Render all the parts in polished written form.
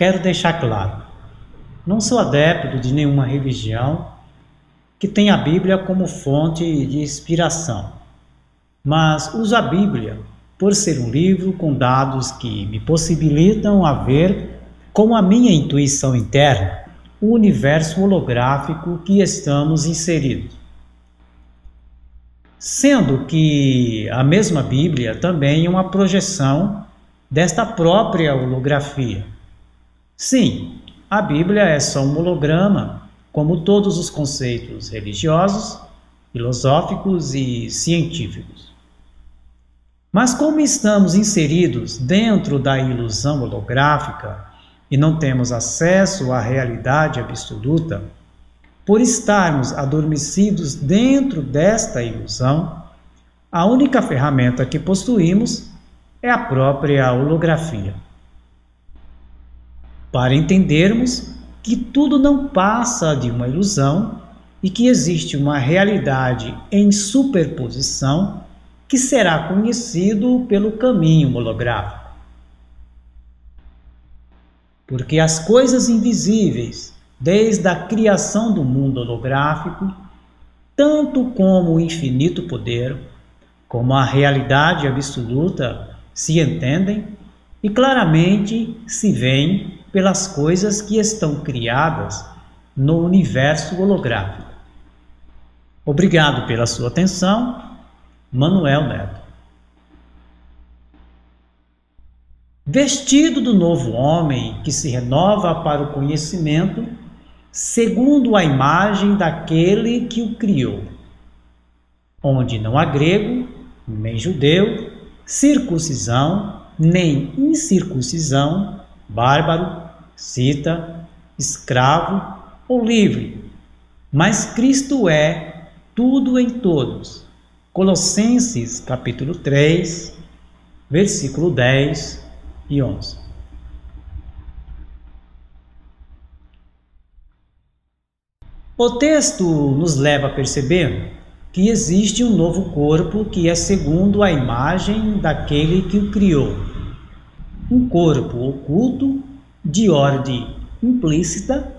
quero deixar claro, não sou adepto de nenhuma religião que tenha a Bíblia como fonte de inspiração, mas uso a Bíblia por ser um livro com dados que me possibilitam a ver com a minha intuição interna o universo holográfico que estamos inseridos. Sendo que a mesma Bíblia também é uma projeção desta própria holografia. Sim, a Bíblia é só um holograma, como todos os conceitos religiosos, filosóficos e científicos. Mas como estamos inseridos dentro da ilusão holográfica e não temos acesso à realidade absoluta, por estarmos adormecidos dentro desta ilusão, a única ferramenta que possuímos é a própria holografia. Para entendermos que tudo não passa de uma ilusão e que existe uma realidade em superposição que será conhecido pelo caminho holográfico. Porque as coisas invisíveis, desde a criação do mundo holográfico, tanto como o infinito poder, como a realidade absoluta, se entendem e claramente se veem pelas coisas que estão criadas no universo holográfico. Obrigado pela sua atenção, Manuel Neto. Vestido do novo homem que se renova para o conhecimento, segundo a imagem daquele que o criou, onde não há grego, nem judeu, circuncisão, nem incircuncisão, bárbaro, cita, escravo ou livre, mas Cristo é tudo em todos. Colossenses capítulo 3, versículo 10 e 11. O texto nos leva a perceber que existe um novo corpo que é segundo a imagem daquele que o criou. Um corpo oculto, de ordem implícita,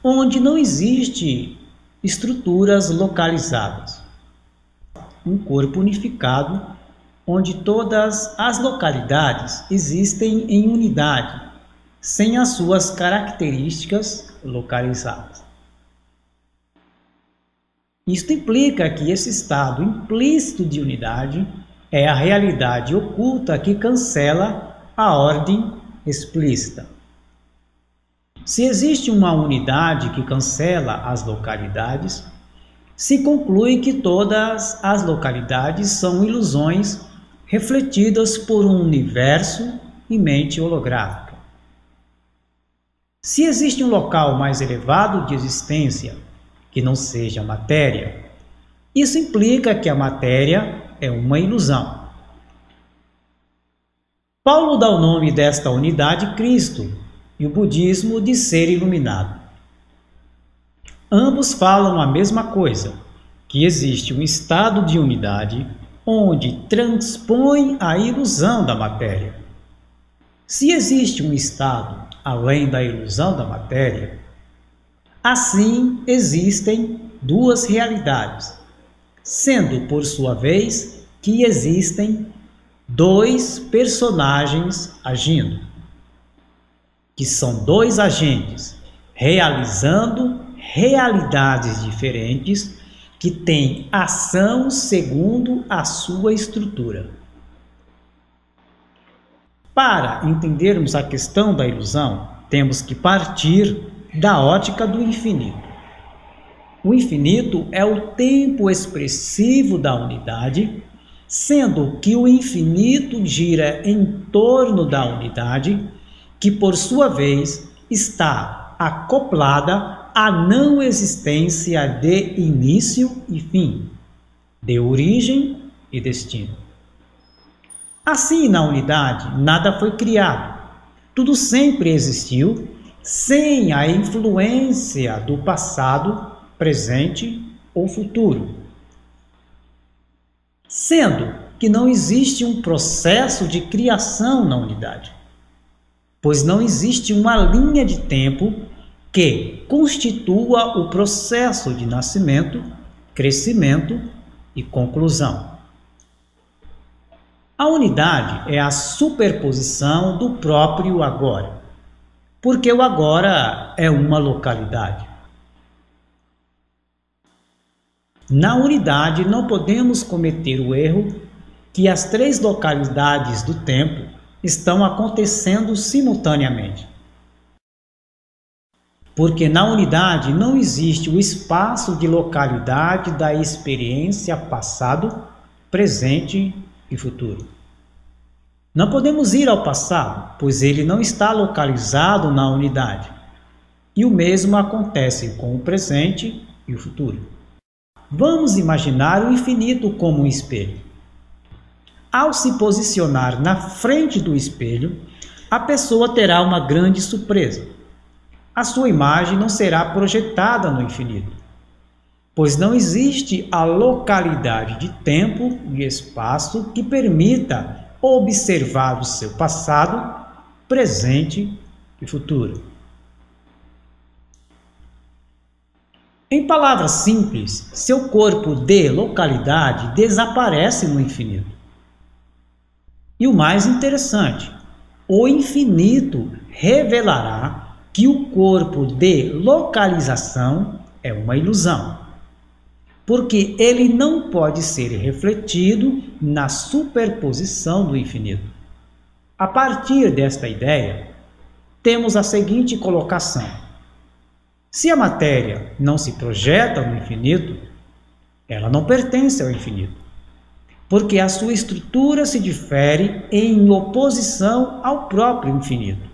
onde não existe estruturas localizadas. Um corpo unificado, onde todas as localidades existem em unidade, sem as suas características localizadas. Isto implica que esse estado implícito de unidade é a realidade oculta que cancela a ordem explícita. Se existe uma unidade que cancela as localidades, se conclui que todas as localidades são ilusões refletidas por um universo e mente holográfica. Se existe um local mais elevado de existência que não seja matéria, isso implica que a matéria é uma ilusão. Paulo dá o nome desta unidade Cristo e o budismo de ser iluminado. Ambos falam a mesma coisa, que existe um estado de unidade onde transpõe a ilusão da matéria. Se existe um estado além da ilusão da matéria, assim existem duas realidades, sendo por sua vez que existem dois personagens agindo, que são dois agentes realizando realidades diferentes que têm ação segundo a sua estrutura. Para entendermos a questão da ilusão, temos que partir da ótica do infinito. O infinito é o tempo expressivo da unidade, sendo que o infinito gira em torno da unidade, que por sua vez está acoplada à não existência de início e fim, de origem e destino. Assim, na unidade, nada foi criado, tudo sempre existiu, sem a influência do passado, presente ou futuro. Sendo que não existe um processo de criação na unidade. pois não existe uma linha de tempo que constitua o processo de nascimento, crescimento e conclusão. A unidade é a superposição do próprio agora, porque o agora é uma localidade. Na unidade, não podemos cometer o erro que as três localidades do tempo estão acontecendo simultaneamente. Porque na unidade não existe o espaço de localidade da experiência passado, presente e futuro. Não podemos ir ao passado, pois ele não está localizado na unidade. E o mesmo acontece com o presente e o futuro. Vamos imaginar o infinito como um espelho. Ao se posicionar na frente do espelho, a pessoa terá uma grande surpresa. A sua imagem não será projetada no infinito, pois não existe a localidade de tempo e espaço que permita observar o seu passado, presente e futuro. Em palavras simples, seu corpo de localidade desaparece no infinito. E o mais interessante, o infinito revelará que o corpo de localização é uma ilusão, porque ele não pode ser refletido na superposição do infinito. A partir desta ideia, temos a seguinte colocação: se a matéria não se projeta no infinito, ela não pertence ao infinito, porque a sua estrutura se difere em oposição ao próprio infinito.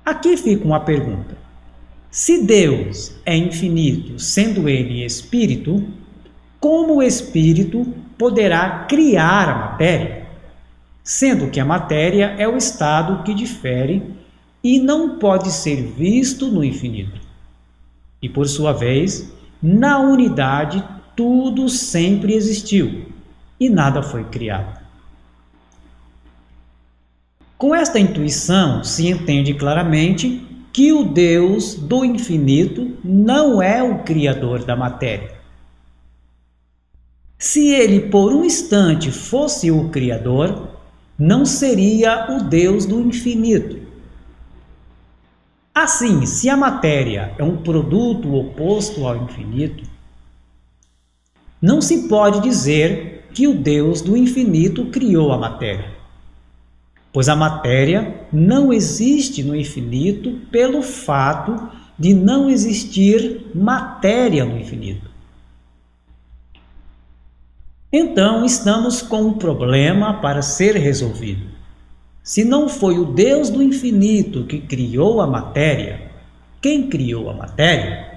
Aqui fica uma pergunta: se Deus é infinito, sendo Ele espírito, como o espírito poderá criar a matéria, sendo que a matéria é o estado que difere e não pode ser visto no infinito? E por sua vez, na unidade tudo sempre existiu e nada foi criado. Com esta intuição se entende claramente que o Deus do infinito não é o criador da matéria. Se ele por um instante fosse o criador, não seria o Deus do infinito. Assim, se a matéria é um produto oposto ao infinito, não se pode dizer que o Deus do infinito criou a matéria, pois a matéria não existe no infinito pelo fato de não existir matéria no infinito. Então, estamos com um problema para ser resolvido. Se não foi o Deus do infinito que criou a matéria, quem criou a matéria?